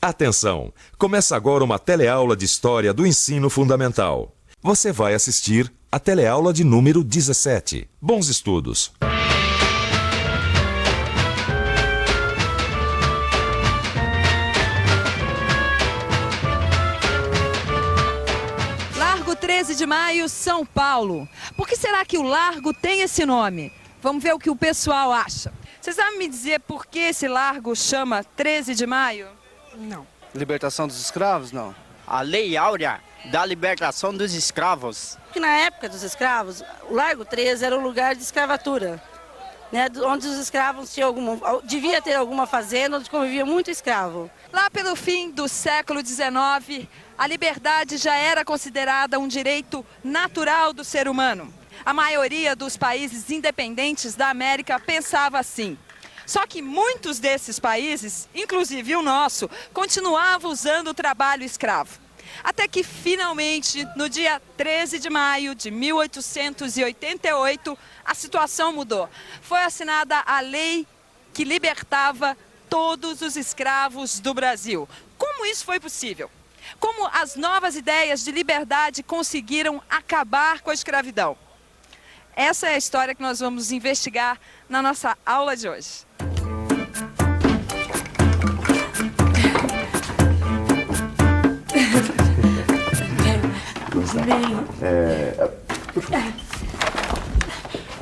Atenção! Começa agora uma teleaula de História do Ensino Fundamental. Você vai assistir a teleaula de número 17. Bons estudos! Largo 13 de Maio, São Paulo. Por que será que o largo tem esse nome? Vamos ver o que o pessoal acha. Vocês sabem me dizer por que esse largo chama 13 de Maio? Não. Libertação dos escravos, não. A Lei Áurea da libertação dos escravos. Porque na época dos escravos, o Largo 13 era um lugar de escravatura, né? Onde os escravos tinham devia ter alguma fazenda onde convivia muito escravo. Lá pelo fim do século XIX, a liberdade já era considerada um direito natural do ser humano. A maioria dos países independentes da América pensava assim. Só que muitos desses países, inclusive o nosso, continuavam usando o trabalho escravo. Até que, finalmente, no dia 13 de maio de 1888, a situação mudou. Foi assinada a lei que libertava todos os escravos do Brasil. Como isso foi possível? Como as novas ideias de liberdade conseguiram acabar com a escravidão? Essa é a história que nós vamos investigar na nossa aula de hoje.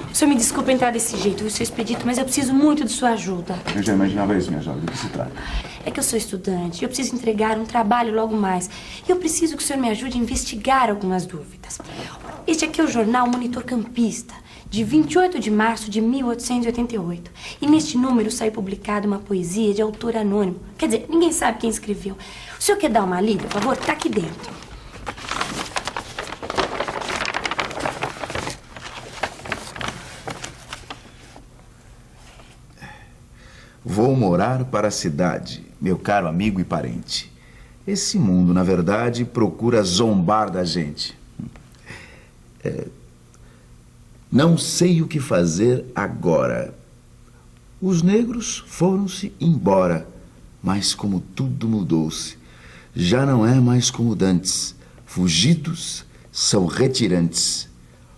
O senhor me desculpa entrar desse jeito, seu expedito, mas eu preciso muito de sua ajuda. Eu já imaginava isso, minha jovem. Do que se trata? É que eu sou estudante, eu preciso entregar um trabalho logo mais. E eu preciso que o senhor me ajude a investigar algumas dúvidas. Este aqui é o jornal Monitor Campista, de 28 de março de 1888. E neste número saiu publicada uma poesia de autor anônimo. Quer dizer, ninguém sabe quem escreveu. O senhor quer dar uma lida, por favor? Tá aqui dentro. Vou morar para a cidade, meu caro amigo e parente. Esse mundo, na verdade, procura zombar da gente. Não sei o que fazer agora. Os negros foram-se embora, mas como tudo mudou-se, já não é mais como dantes. Fugidos são retirantes.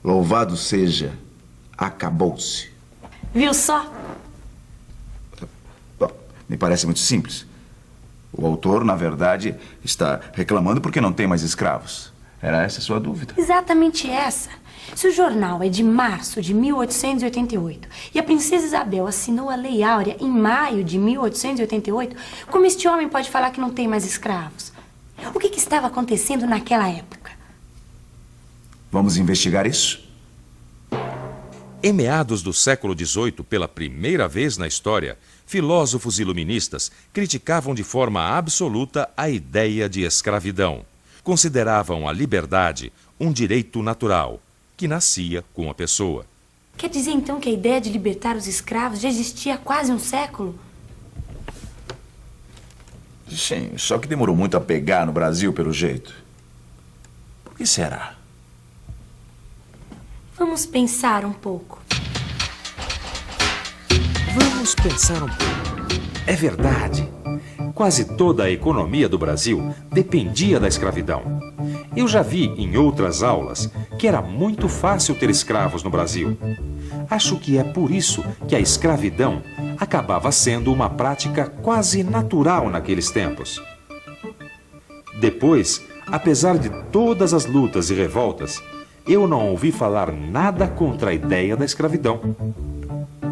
Louvado seja, acabou-se. Viu só? Bom, me parece muito simples. O autor, na verdade, está reclamando porque não tem mais escravos. Era essa a sua dúvida? Exatamente essa. Se o jornal é de março de 1888 e a princesa Isabel assinou a Lei Áurea em maio de 1888, como este homem pode falar que não tem mais escravos? O que estava acontecendo naquela época? Vamos investigar isso? Em meados do século XVIII, pela primeira vez na história, filósofos iluministas criticavam de forma absoluta a ideia de escravidão. Consideravam a liberdade um direito natural, que nascia com a pessoa. Quer dizer, então, que a ideia de libertar os escravos já existia há quase um século? Sim, só que demorou muito a pegar no Brasil, pelo jeito. Por que será? Vamos pensar um pouco. Vamos pensar um pouco. É verdade. Quase toda a economia do Brasil dependia da escravidão. Eu já vi em outras aulas que era muito fácil ter escravos no Brasil. Acho que é por isso que a escravidão acabava sendo uma prática quase natural naqueles tempos. Depois, apesar de todas as lutas e revoltas, eu não ouvi falar nada contra a ideia da escravidão.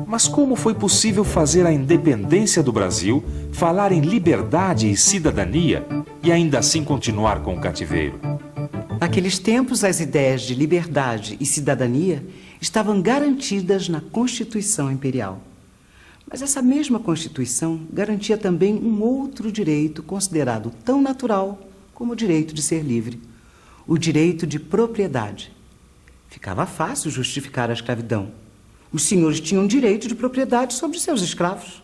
Mas como foi possível fazer a independência do Brasil, falar em liberdade e cidadania e ainda assim continuar com o cativeiro? Naqueles tempos, as ideias de liberdade e cidadania estavam garantidas na Constituição Imperial. Mas essa mesma Constituição garantia também um outro direito considerado tão natural como o direito de ser livre, o direito de propriedade. Ficava fácil justificar a escravidão. Os senhores tinham direito de propriedade sobre seus escravos.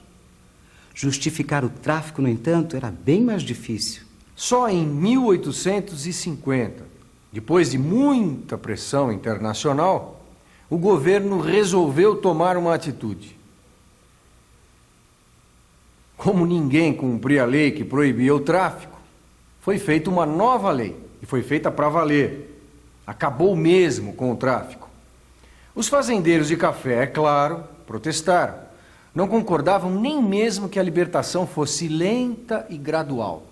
Justificar o tráfico, no entanto, era bem mais difícil. Só em 1850, depois de muita pressão internacional, o governo resolveu tomar uma atitude. como ninguém cumpria a lei que proibia o tráfico, foi feita uma nova lei, e foi feita para valer. Acabou mesmo com o tráfico. Os fazendeiros de café, é claro, protestaram. Não concordavam nem mesmo que a libertação fosse lenta e gradual.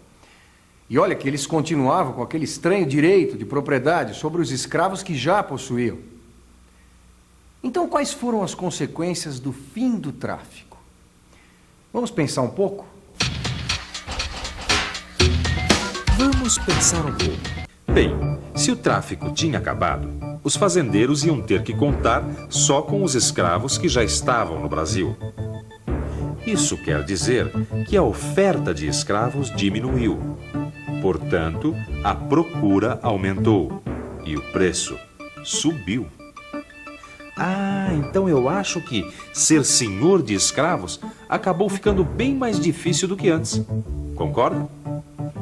E olha que eles continuavam com aquele estranho direito de propriedade sobre os escravos que já possuíam. Então, quais foram as consequências do fim do tráfico? Vamos pensar um pouco? Vamos pensar um pouco. Bem, se o tráfico tinha acabado, os fazendeiros iam ter que contar só com os escravos que já estavam no Brasil. Isso quer dizer que a oferta de escravos diminuiu. Portanto, a procura aumentou e o preço subiu. Ah, então eu acho que ser senhor de escravos acabou ficando bem mais difícil do que antes. Concorda?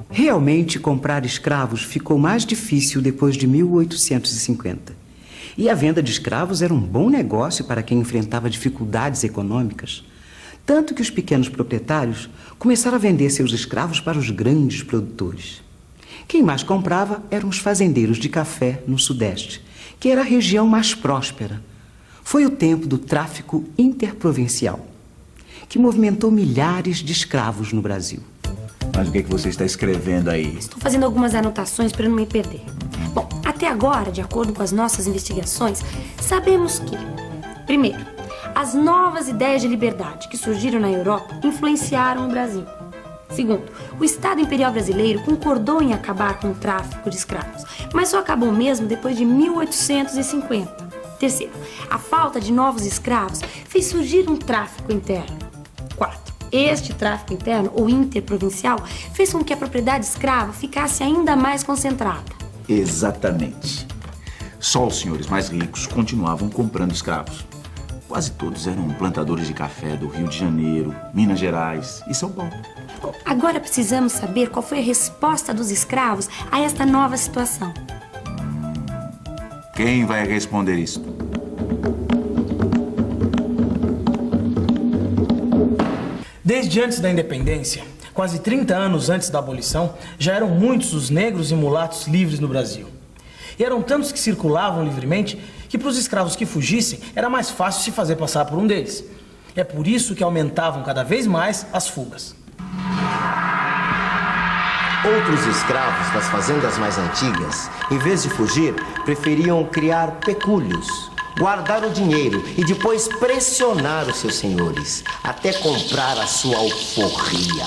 Realmente, comprar escravos ficou mais difícil depois de 1850. E a venda de escravos era um bom negócio para quem enfrentava dificuldades econômicas. Tanto que os pequenos proprietários começaram a vender seus escravos para os grandes produtores. Quem mais comprava eram os fazendeiros de café no Sudeste, que era a região mais próspera. Foi o tempo do tráfico interprovincial, que movimentou milhares de escravos no Brasil. Mas o que você está escrevendo aí? Estou fazendo algumas anotações para não me perder. Bom, até agora, de acordo com as nossas investigações, sabemos que, primeiro, as novas ideias de liberdade que surgiram na Europa influenciaram o Brasil. Segundo, o Estado Imperial Brasileiro concordou em acabar com o tráfico de escravos, mas só acabou mesmo depois de 1850. Terceiro, a falta de novos escravos fez surgir um tráfico interno. Quarto, este tráfico interno, ou interprovincial, fez com que a propriedade escrava ficasse ainda mais concentrada. Exatamente. Só os senhores mais ricos continuavam comprando escravos. Quase todos eram plantadores de café do Rio de Janeiro, Minas Gerais e São Paulo. Bom, agora precisamos saber qual foi a resposta dos escravos a esta nova situação. Quem vai responder isso? Desde antes da independência, quase 30 anos antes da abolição, já eram muitos os negros e mulatos livres no Brasil. E eram tantos que circulavam livremente que para os escravos que fugissem era mais fácil se fazer passar por um deles. É por isso que aumentavam cada vez mais as fugas. Outros escravos das fazendas mais antigas, em vez de fugir, preferiam criar pecúlios, guardar o dinheiro e depois pressionar os seus senhores, até comprar a sua alforria.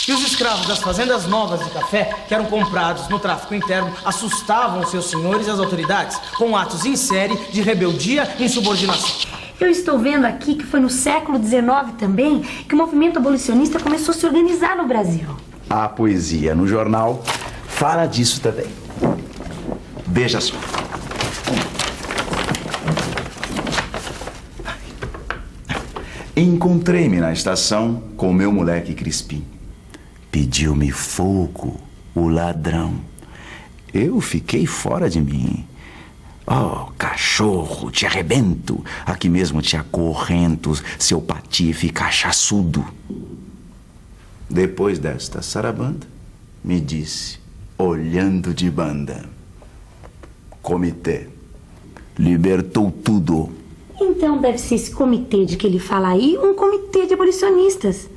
E os escravos das fazendas novas de café, que eram comprados no tráfico interno, assustavam os seus senhores e as autoridades, com atos em série de rebeldia e insubordinação. Eu estou vendo aqui que foi no século XIX também que o movimento abolicionista começou a se organizar no Brasil. A poesia no jornal fala disso também. Veja só. Encontrei-me na estação com meu moleque Crispim. Pediu-me fogo, o ladrão. Eu fiquei fora de mim. Oh, cachorro, te arrebento. Aqui mesmo te acorrento, seu patife cachaçudo. Depois desta sarabanda, me disse, olhando de banda: comitê, libertou tudo. Então deve ser esse comitê de que ele fala aí, um comitê de abolicionistas.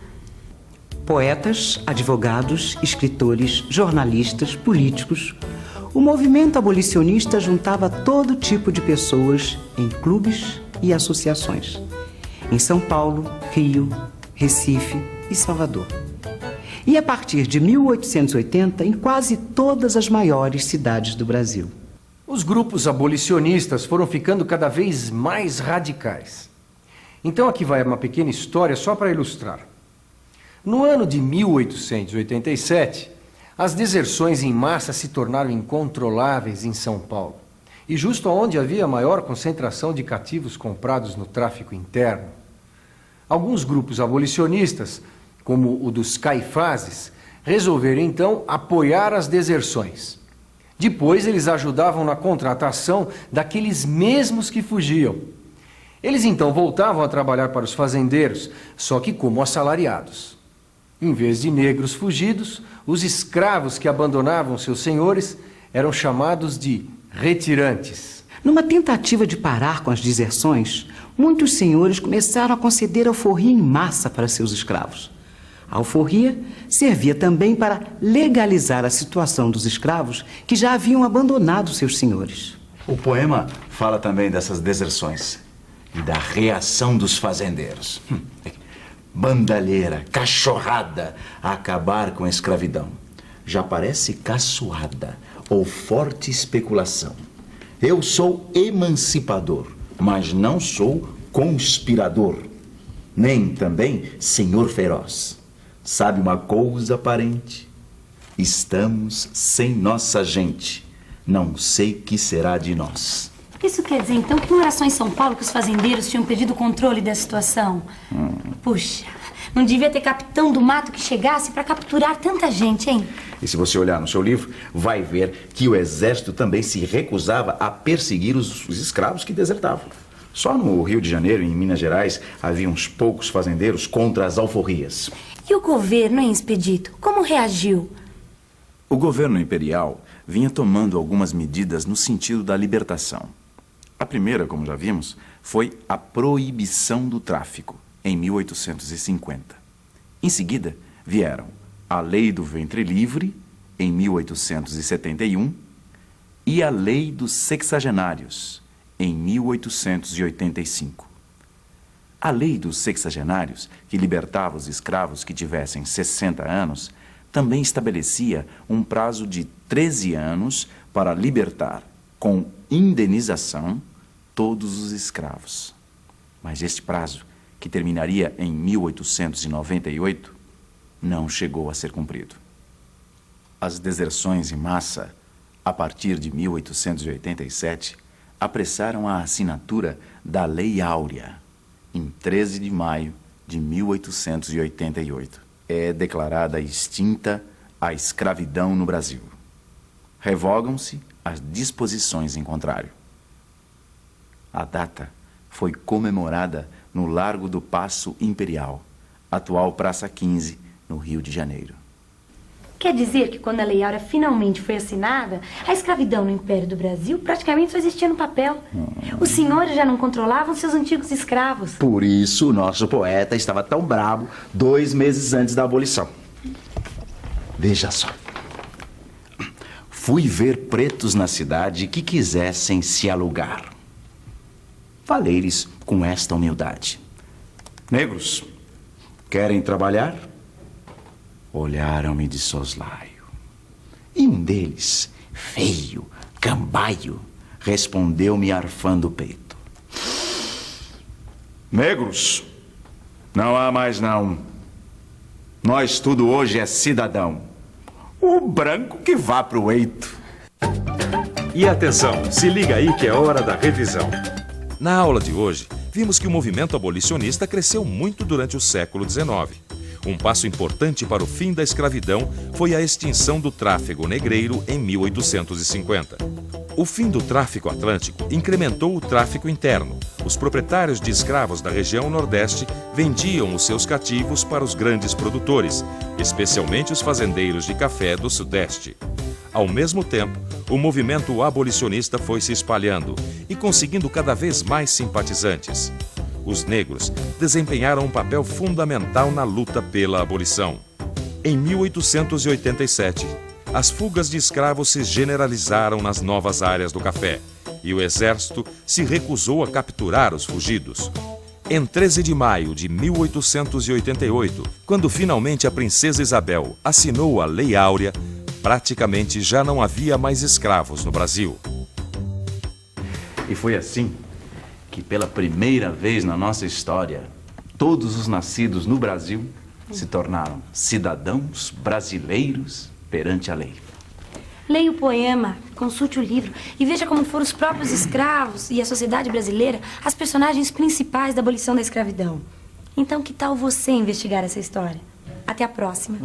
Poetas, advogados, escritores, jornalistas, políticos. O movimento abolicionista juntava todo tipo de pessoas em clubes e associações. Em São Paulo, Rio, Recife e Salvador. E a partir de 1880, em quase todas as maiores cidades do Brasil. Os grupos abolicionistas foram ficando cada vez mais radicais. Então aqui vai uma pequena história só para ilustrar. No ano de 1887, as deserções em massa se tornaram incontroláveis em São Paulo. E justo onde havia a maior concentração de cativos comprados no tráfico interno. Alguns grupos abolicionistas, como o dos Caifazes, resolveram então apoiar as deserções. Depois eles ajudavam na contratação daqueles mesmos que fugiam. Eles então voltavam a trabalhar para os fazendeiros, só que como assalariados. Em vez de negros fugidos, os escravos que abandonavam seus senhores eram chamados de retirantes. Numa tentativa de parar com as deserções, muitos senhores começaram a conceder alforria em massa para seus escravos. A alforria servia também para legalizar a situação dos escravos que já haviam abandonado seus senhores. O poema fala também dessas deserções e da reação dos fazendeiros. Bandalheira, cachorrada, a acabar com a escravidão. Já parece caçoada ou forte especulação. Eu sou emancipador, mas não sou conspirador, nem também senhor feroz. Sabe uma coisa aparente? Estamos sem nossa gente. Não sei o que será de nós. Isso quer dizer, então, que não era só em São Paulo que os fazendeiros tinham perdido o controle da situação? Puxa, não devia ter capitão do mato que chegasse para capturar tanta gente, hein? E se você olhar no seu livro, vai ver que o exército também se recusava a perseguir os escravos que desertavam. Só no Rio de Janeiro e em Minas Gerais havia uns poucos fazendeiros contra as alforrias. E o governo, hein, Expedito? Como reagiu? O governo imperial vinha tomando algumas medidas no sentido da libertação. A primeira, como já vimos, foi a proibição do tráfico, em 1850. Em seguida, vieram a Lei do Ventre Livre, em 1871, e a Lei dos Sexagenários, em 1885. A Lei dos Sexagenários, que libertava os escravos que tivessem 60 anos, também estabelecia um prazo de 13 anos para libertar, com indenização, todos os escravos. Mas este prazo, que terminaria em 1898, não chegou a ser cumprido. As deserções em massa, a partir de 1887, apressaram a assinatura da Lei Áurea, em 13 de maio de 1888. É declarada extinta a escravidão no Brasil. Revogam-se as disposições em contrário. A data foi comemorada no Largo do Paço Imperial, atual Praça 15, no Rio de Janeiro. Quer dizer que quando a Lei Áurea finalmente foi assinada, a escravidão no Império do Brasil praticamente só existia no papel. Os senhores já não controlavam seus antigos escravos. Por isso o nosso poeta estava tão bravo 2 meses antes da abolição. Veja só. Fui ver pretos na cidade que quisessem se alugar. Falei-lhes com esta humildade: negros, querem trabalhar? Olharam-me de soslaio. E um deles, feio, cambaio, respondeu-me arfando o peito: negros, não há mais não. Nós tudo hoje é cidadão. O branco que vá pro eito. E atenção, se liga aí que é hora da revisão. Na aula de hoje, vimos que o movimento abolicionista cresceu muito durante o século XIX. Um passo importante para o fim da escravidão foi a extinção do tráfego negreiro em 1850. O fim do tráfico atlântico incrementou o tráfico interno. Os proprietários de escravos da região Nordeste vendiam os seus cativos para os grandes produtores, especialmente os fazendeiros de café do Sudeste. Ao mesmo tempo, o movimento abolicionista foi se espalhando e conseguindo cada vez mais simpatizantes. Os negros desempenharam um papel fundamental na luta pela abolição. Em 1887, as fugas de escravos se generalizaram nas novas áreas do café e o exército se recusou a capturar os fugidos. Em 13 de maio de 1888, quando finalmente a princesa Isabel assinou a Lei Áurea, praticamente já não havia mais escravos no Brasil. E foi assim que, pela primeira vez na nossa história, todos os nascidos no Brasil se tornaram cidadãos brasileiros perante a lei. Leia o poema, consulte o livro e veja como foram os próprios escravos e a sociedade brasileira as personagens principais da abolição da escravidão. Então, que tal você investigar essa história? Até a próxima.